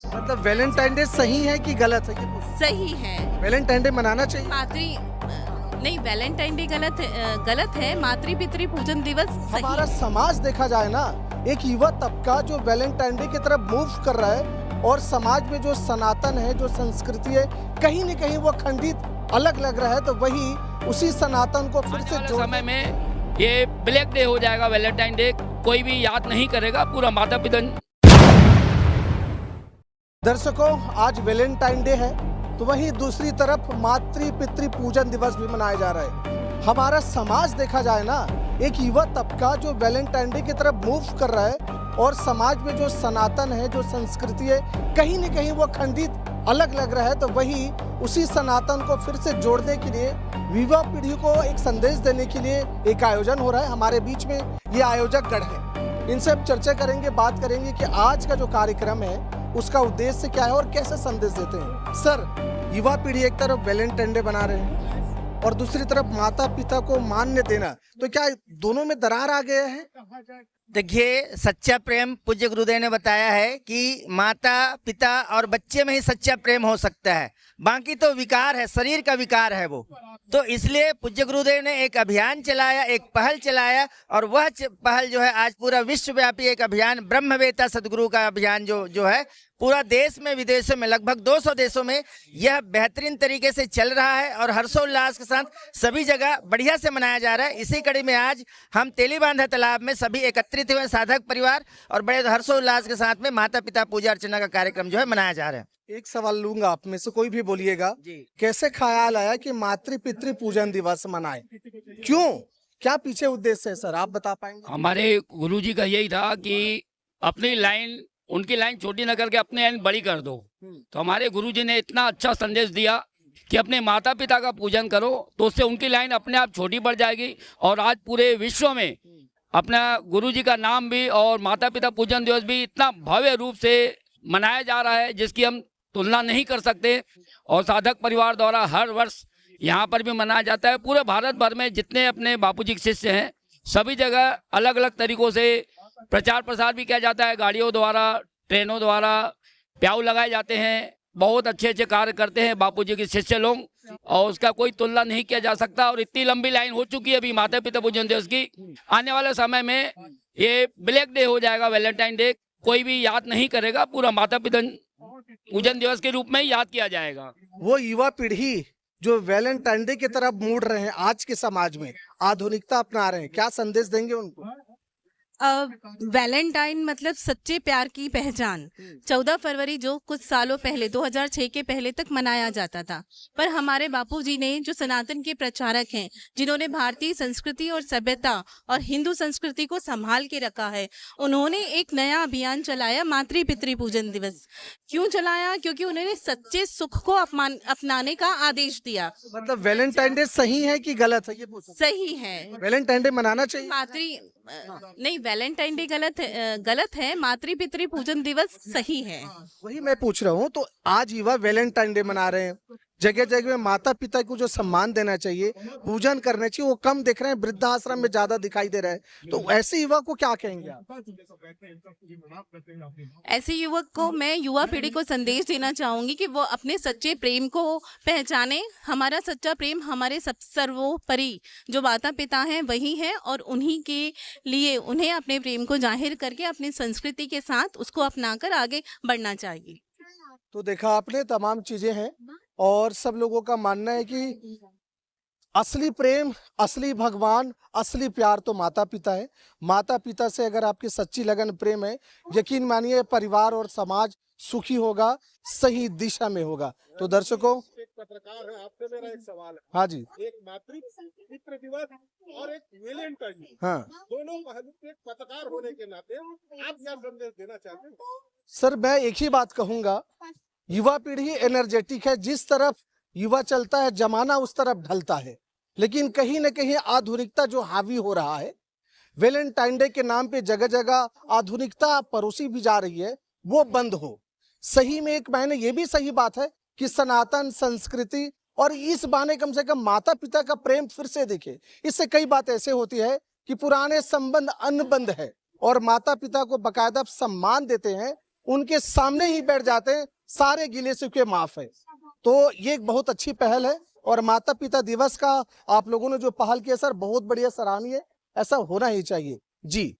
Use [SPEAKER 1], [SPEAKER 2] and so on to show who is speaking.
[SPEAKER 1] मतलब Valentine day सही है कि गलत है? ये पूछ-
[SPEAKER 2] सही है।
[SPEAKER 1] वैलेंटाइन डे मनाना चाहिए।
[SPEAKER 2] नहीं, वैलेंटाइन डे गलत है। मातृ पितृ पूजन दिवस सही
[SPEAKER 1] हमारा
[SPEAKER 2] है।
[SPEAKER 1] समाज देखा जाए ना, एक युवा तबका जो वैलेंटाइन डे की तरफ मूव कर रहा है और समाज में जो सनातन है, जो संस्कृति है, कहीं न कहीं वो खंडित अलग लग रहा है, तो वही उसी सनातन को फिर
[SPEAKER 3] आने
[SPEAKER 1] से
[SPEAKER 3] वाले
[SPEAKER 1] जोड़
[SPEAKER 3] समय में ये ब्लैक डे हो जाएगा। वैलेंटाइन डे कोई भी याद नहीं करेगा, पूरा माता पिता।
[SPEAKER 1] दर्शकों, आज वैलेंटाइन डे है तो वहीं दूसरी तरफ मातृ पितृ पूजन दिवस भी मनाया जा रहा है। हमारा समाज देखा जाए ना, एक युवा तबका जो वैलेंटाइन डे की तरफ मूव कर रहा है और समाज में जो सनातन है, जो संस्कृति है, कहीं न कहीं वो खंडित अलग लग रहा है, तो वही उसी सनातन को फिर से जोड़ने के लिए, युवा पीढ़ी को एक संदेश देने के लिए एक आयोजन हो रहा है। हमारे बीच में ये आयोजक गण है, इनसे हम चर्चा करेंगे, बात करेंगे कि आज का जो कार्यक्रम है उसका उद्देश्य क्या है और कैसे संदेश देते हैं। सर, युवा पीढ़ी एक तरफ वैलेंटाइन डे बना रहे हैं और दूसरी तरफ माता पिता को मान्य देना, तो क्या दोनों में दरार आ गया है?
[SPEAKER 4] देखिए, सच्चा प्रेम पूज्य गुरुदेव ने बताया है कि माता पिता और बच्चे में ही सच्चा प्रेम हो सकता है, बाकी तो विकार है, शरीर का विकार है वो। तो इसलिए पूज्य गुरुदेव ने एक अभियान चलाया, एक पहल चलाया, और वह पहल जो है आज पूरा विश्वव्यापी एक अभियान, ब्रह्मवेता सदगुरु का अभियान जो है पूरा देश में विदेशों में लगभग 200 देशों में यह बेहतरीन तरीके से चल रहा है और हर्षोल्लास के साथ सभी जगह बढ़िया से मनाया जा रहा है। इसी कड़ी में आज हम तेलीबांधा तालाब में सभी एकत्रित हुए साधक परिवार और बड़े हर्षोल्लास के साथ में माता पिता पूजा अर्चना का कार्यक्रम जो है मनाया जा रहा है।
[SPEAKER 1] एक सवाल लूंगा, आप में से कोई भी बोलिएगा, कैसे ख्याल आया कि मातृ पितृ पूजन दिवस मनाए? क्यों, क्या पीछे उद्देश्य है सर, आप बता पाएंगे?
[SPEAKER 3] हमारे गुरुजी का यही था कि अपनी लाइन, उनकी लाइन छोटी न करके अपनी लाइन बड़ी कर दो। तो हमारे गुरुजी ने इतना अच्छा संदेश दिया कि अपने माता पिता का पूजन करो, तो उससे उनकी लाइन अपने आप छोटी पड़ जाएगी। और आज पूरे विश्व में अपना गुरुजी का नाम भी और माता पिता पूजन दिवस भी इतना भव्य रूप से मनाया जा रहा है जिसकी हम तुलना नहीं कर सकते। और साधक परिवार द्वारा हर वर्ष यहाँ पर भी मनाया जाता है। पूरे भारत भर में जितने अपने बापूजी के शिष्य हैं, सभी जगह अलग अलग तरीकों से प्रचार प्रसार भी किया जाता है, गाड़ियों द्वारा, ट्रेनों द्वारा प्याऊ लगाए जाते हैं। बहुत अच्छे अच्छे कार्य करते हैं बापूजी के शिष्य लोग, और उसका कोई तुलना नहीं किया जा सकता। और इतनी लंबी लाइन हो चुकी है अभी माता पिता पूजन दिवस की। आने वाले समय में ये ब्लैक डे हो जाएगा। वैलेंटाइन डे कोई भी याद नहीं करेगा, पूरा माता पिता पूजन दिवस के रूप में ही याद किया जाएगा।
[SPEAKER 1] वो युवा पीढ़ी जो वैलेंटाइन डे की तरफ मुड़ रहे हैं, आज के समाज में आधुनिकता अपना रहे हैं, क्या संदेश देंगे उनको?
[SPEAKER 2] वैलेंटाइन मतलब सच्चे प्यार की पहचान 14 फरवरी जो कुछ सालों पहले 2006 के पहले तक मनाया जाता था, पर हमारे बापूजी ने, जो सनातन के प्रचारक हैं, जिन्होंने भारतीय संस्कृति और सभ्यता और हिंदू संस्कृति को संभाल के रखा है, उन्होंने एक नया अभियान चलाया, मातृ पितृ पूजन दिवस। क्यों चलाया? क्योंकि उन्होंने सच्चे सुख को अपनाने का आदेश दिया।
[SPEAKER 1] मतलब वैलेंटाइन डे सही है कि गलत है, ये पूछ?
[SPEAKER 2] सही है।
[SPEAKER 1] वैलेंटाइन डे मनाना चाहिए।
[SPEAKER 2] नहीं, वैलेंटाइन डे गलत है। मातृ पितृ पूजन दिवस सही है।
[SPEAKER 1] वही मैं पूछ रहा हूँ। तो आज युवा वैलेंटाइन डे मना रहे हैं, जगह जगह में माता पिता को जो सम्मान देना चाहिए, पूजन करना चाहिए, वो कम दिख रहे हैं, वृद्धाश्रम में ज्यादा दिखाई दे रहा है। तो ऐसे युवा को क्या कहेंगे आप?
[SPEAKER 2] ऐसे युवक को मैं, युवा पीढ़ी को संदेश देना चाहूंगी कि वो अपने सच्चे प्रेम को पहचाने। हमारा सच्चा प्रेम हमारे सब सर्वोपरि जो माता पिता हैं वही है, और उन्हीं के लिए उन्हें अपने प्रेम को जाहिर करके अपनी संस्कृति के साथ उसको अपनाकर आगे बढ़ना चाहिए।
[SPEAKER 1] तो देखा आपने, तमाम चीजें हैं और सब लोगों का मानना है कि असली प्रेम, असली भगवान, असली प्यार तो माता पिता है। माता पिता से अगर आपकी सच्ची लगन प्रेम है, यकीन मानिए परिवार और समाज सुखी होगा, सही दिशा में होगा। तो दर्शकों,
[SPEAKER 5] एक पत्रकार है, आपसे मेरा एक सवाल है।
[SPEAKER 1] हाँ जी।
[SPEAKER 5] एक मातृ पितृ दिवस और एक वैलेंटाइन डे,
[SPEAKER 1] हाँ
[SPEAKER 5] दोनों पहलू के एक पत्रकार होने के नाते आप क्या संदेश देना चाहते हैं?
[SPEAKER 1] सर, मैं एक ही बात कहूंगा, युवा पीढ़ी एनर्जेटिक है। जिस तरफ युवा चलता है, जमाना उस तरफ ढलता है, लेकिन कहीं न कहीं आधुनिकता जो हावी हो रहा है, वैलेंटाइन डे के नाम पे जगह जगह आधुनिकता परोसी भी जा रही है, वो बंद हो। सही में एक मायने ये भी सही बात है कि सनातन संस्कृति और इस बहाने कम से कम माता पिता का प्रेम फिर से दिखे। इससे कई बात ऐसे होती है कि पुराने संबंध अनबंद है और माता पिता को बकायदा सम्मान देते हैं, उनके सामने ही बैठ जाते हैं, सारे गिले शिकवे माफ है। तो ये एक बहुत अच्छी पहल है और माता पिता दिवस का आप लोगों ने जो पहल किया सर बहुत बढ़िया, सराहनीय, ऐसा होना ही चाहिए जी।